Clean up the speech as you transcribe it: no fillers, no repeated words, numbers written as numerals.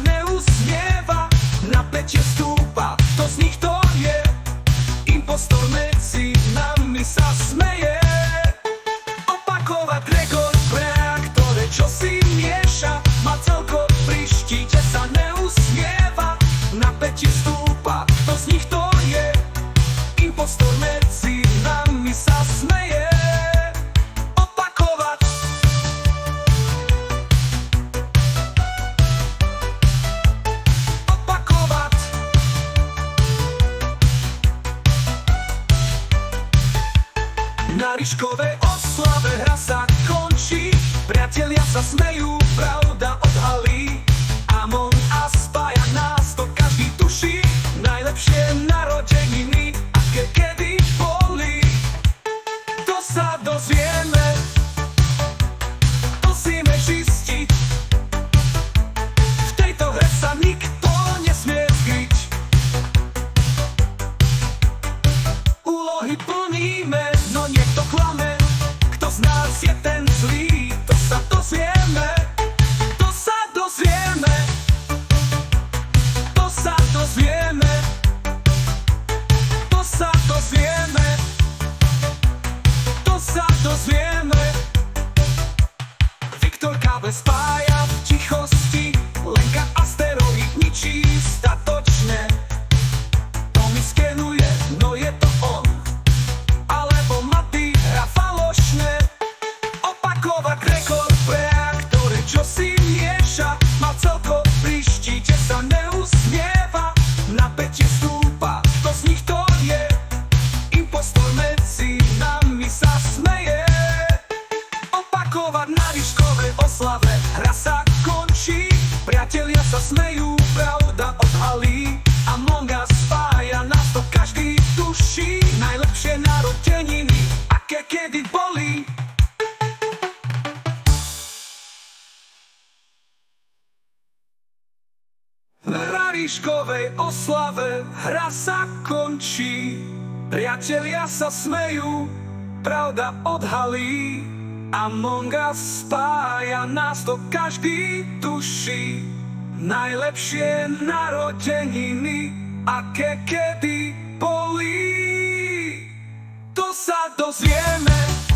neusmieva, napätie stúpa, to z nich to je. Impostor medzi nami sa smeje. Opakovať rekord pre aktore, čo si mieša, má celko pri štíte sa neusmieva, napätie stúpa, to z nich to je. Impostor medzi nami sa smeje. Opakovať. Opakovať. Na Ríškovej oslave hra sa končí, priatelia sa smejú, pravda odhalí. Among Us spája nás, to každý tuší, najlepšie narodeniny, aké kedy boli. To sa dozvieme, musíme zistiť. V tejto hre sa nikto nesmie skryť. Úlohy plníme, no niekto klame. Kto z nás je ten zlý, to sa dozvieme. To sa dozvieme. To sa dozvieme. To sa dozvieme. To sa dozvieme. Viktorka bez spája v tichosti, Lenka asteroid ničí statočne. Tommy skenuje, no je to on, alebo Maty hra falošne. Opakovať rekord pre aktore, čo si mieša, má celko pri štíte sa neusmieva, napätie stúpa, to z nich to je. Impostor medzi nami sa smeje. Opakovať na Ríškovej oslave hra sa končí, priatelia sa smejú, pravda odhalí. Among Us spája nás, to každý tuší, najlepšie narodeniny, aké kedy boli. Na Ríškovej oslave hra sa končí, priatelia sa smejú, pravda odhalí. Among Us spája nás, to každý tuší, najlepšie narodeniny, aké kedy boli. To sa dozvieme.